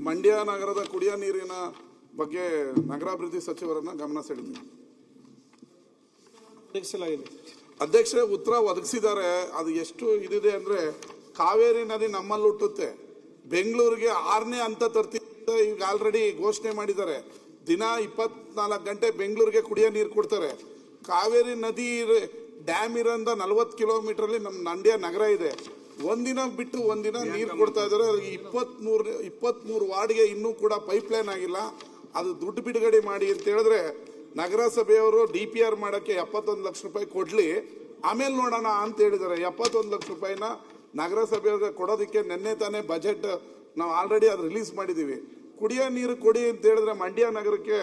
ಮಂಡ್ಯ ನಗರದ ಕುಡಿಯ ನೀರಿನ ಬಗ್ಗೆ ನಗರಾಭಿವೃದ್ಧಿ ಸಚಿವರನ್ನ ಗಮನ ಸೆಳೆದಿದೆ. ಅಧ್ಯಕ್ಷರೇ ಉತ್ತರ ಒದಗಿಸಿದ್ದಾರೆ. ಅದು ಎಷ್ಟು ಇದಿದೆ ಅಂದ್ರೆ, ಕಾವೇರಿ ನದಿ ನಮ್ಮಲ್ಲಿ ಹುಟ್ಟುತ್ತೆ, ಬೆಂಗಳೂರಿಗೆ 6ನೇ ಹಂತ ತರ್ತೀವಿ ಈಗ ಆಲ್ರೆಡಿ ಘೋಷಣೆ ಮಾಡಿದ್ದಾರೆ. ದಿನ 24 ಗಂಟೆ ಬೆಂಗಳೂರಿಗೆ ಕುಡಿಯೋ ನೀರು ಕೊಡ್ತಾರೆ. ಕಾವೇರಿ ನದಿ ಡ್ಯಾಮ್ ಇರೋಂದ 40 ಕಿಲೋಮೀಟರ್ ಅಲ್ಲಿ ನಮ್ಮ ಮಂಡ್ಯ ನಗರ ಇದೆ. ಒಂದಿನ ಬಿಟ್ಟು ಒಂದಿನ ನೀರು ಕೊಡ್ತಾ ಇದ್ದಾರೆ. 23 ವಾರ್ಡ್ಗೆ ಇನ್ನೂ ಕೂಡ ಪೈಪ್ ಲೈನ್ ಆಗಿಲ್ಲ. ಅದು ದುಡ್ಡು ಬಿಡುಗಡೆ ಮಾಡಿ ಅಂತ ಹೇಳಿದ್ರೆ ನಗರಸಭೆಯವರು DPR ಮಾಡಕ್ಕೆ 71 ಲಕ್ಷ ರೂಪಾಯಿ ಕೊಡ್ಲಿ, ಆಮೇಲೆ ನೋಡೋಣ ಅಂತ ಹೇಳಿದ್ದಾರೆ. 71 ಲಕ್ಷ ರೂಪಾಯಿನ ನಗರಸಭೆಯವ್ರಿಗೆ ಕೊಡೋದಕ್ಕೆ ನಿನ್ನೆ ತಾನೇ ಬಜೆಟ್ ನಾವು ಆಲ್ರೆಡಿ ಅದು ರಿಲೀಸ್ ಮಾಡಿದೀವಿ. ಕುಡಿಯೋ ನೀರು ಕೊಡಿ ಅಂತ ಹೇಳಿದ್ರೆ ಮಂಡ್ಯ ನಗರಕ್ಕೆ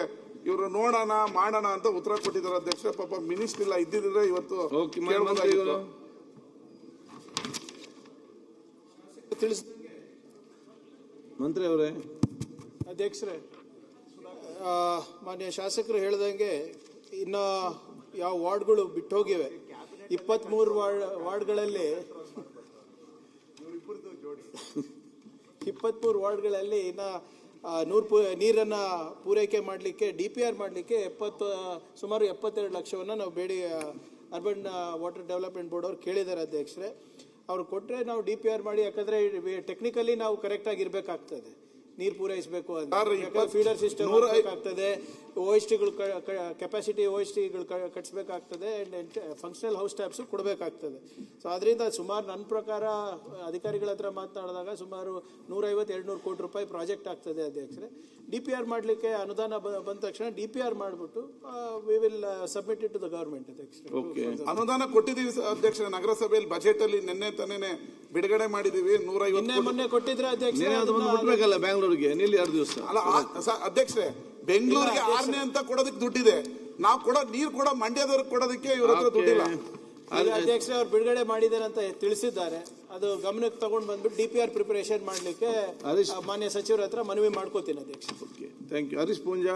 ಇವರು ನೋಡೋಣ ಮಾಡೋಣ ಅಂತ ಉತ್ತರ ಕೊಟ್ಟಿದ್ದಾರೆ. ಅಧ್ಯಕ್ಷ ಪಾಪ ಮಿನಿಸ್ಟರ್ ಇಲ್ಲ, ಇದ್ದಿದ್ರೆ ಇವತ್ತು ಮಂತ್ರಿ ಅವರೇ. ಅಧ್ಯಕ್ಷರೇ, ಮಾನ್ಯ ಶಾಸಕರು ಹೇಳ್ದಂಗೆ ಇನ್ನ ಯಾವ ವಾರ್ಡ್ಗಳು ಬಿಟ್ಟು ಹೋಗಿವೆ. 23 ವಾರ್ಡ್ಗಳಲ್ಲಿ 23 ವಾರ್ಡ್ಗಳಲ್ಲಿ ಇನ್ನ ನೀರನ್ನ ಪೂರೈಕೆ ಮಾಡಲಿಕ್ಕೆ DPR ಮಾಡಲಿಕ್ಕೆ ಸುಮಾರು 72 ಲಕ್ಷವನ್ನು ನಾವು ಅರ್ಬನ್ ವಾಟರ್ ಡೆವಲಪ್ಮೆಂಟ್ ಬೋರ್ಡ್ ಅವ್ರು ಕೇಳಿದ್ದಾರೆ. ಅಧ್ಯಕ್ಷರೇ, ಅವ್ರು ಕೊಟ್ಟರೆ ನಾವು DPR ಮಾಡಿ, ಯಾಕಂದ್ರೆ ಟೆಕ್ನಿಕಲಿ ನಾವು ಕರೆಕ್ಟಾಗಿ ಇರಬೇಕಾಗ್ತದೆ. ನೀರು ಪೂರೈಸಬೇಕು ಅಂತ ಫೀಡರ್ ಸಿಸ್ಟಮ್ ಆಗ್ತದೆ, OSTಗಳು ಕೆಪಾಸಿಟಿ OSTಗಳು ಕಟ್ಟಿಸ್ಬೇಕಾಗ್ತದೆ, ಅಂಡ್ ಫಂಕ್ಷನಲ್ ಹೌಸ್ ಟ್ಯಾಪ್ಸ್ ಕೊಡಬೇಕಾಗ್ತದೆ. ಸೊ ಅದರಿಂದ ಸುಮಾರು ನನ್ನ ಪ್ರಕಾರ ಅಧಿಕಾರಿಗಳ ಹತ್ರ ಮಾತನಾಡಿದಾಗ ಸುಮಾರು 150-200 ಕೋಟಿ ರೂಪಾಯಿ ಪ್ರಾಜೆಕ್ಟ್ ಆಗ್ತದೆ. ಅಧ್ಯಕ್ಷರೇ, DPR ಮಾಡಲಿಕ್ಕೆ ಅನುದಾನ ಬಂದ ತಕ್ಷಣ DPR ಮಾಡಿಬಿಟ್ಟು we will submit it to the government. ಅಧ್ಯಕ್ಷರೇ, ಅನುದಾನ ಕೊಟ್ಟಿದ್ದೀವಿ ಅಧ್ಯಕ್ಷರೇ. ನಗರಸಭೆಯಲ್ಲಿ ಬಜೆಟ್ ಅಲ್ಲಿ ನಿನ್ನೆ ತಾನೇ ಬಿಡುಗಡೆ ಮಾಡಿದೀವಿ. 150 ಮೊನ್ನೆ ಕೊಟ್ಟಿದ್ರೆ ಅಧ್ಯಕ್ಷರೇ, ಬಿಡ್ಬೇಕಲ್ಲ ಬೆಂಗಳೂರಿಗೆ 2 ದಿವಸ ಅಲ್ಲ ಅಧ್ಯಕ್ಷರೇ, ಬೆಂಗಳೂರಿಗೆ 6ನೇ ಅಂತ ಕೊಡೋದಕ್ಕೆ ದುಡ್ಡಿದೆ. ನಾವು ನೀರು ಕೂಡ ಮಂಡ್ಯದವ್ರಿಗೆ ಕೊಡೋದಕ್ಕೆ ಇವ್ರ ಹತ್ರ ದುಡ್ಡಿಲ್ಲ. ಅಧ್ಯಕ್ಷರೇ, ಅವ್ರು ಬಿಡುಗಡೆ ಮಾಡಿದ್ದಾರೆ ಅಂತ ತಿಳಿಸಿದ್ದಾರೆ. ಅದು ಗಮನಕ್ಕೆ ತಗೊಂಡು ಬಂದ್ಬಿಟ್ಟು DPR ಪ್ರಿಪರೇಷನ್ ಮಾಡ್ಲಿಕ್ಕೆ ಮಾನ್ಯ ಸಚಿವರ ಹತ್ರ ಮನವಿ ಮಾಡ್ಕೋತೀನಿ. ಅಧ್ಯಕ್ಷ, ಥ್ಯಾಂಕ್ ಯು. ಹರೀಶ್ ಪೂಂಜಾ.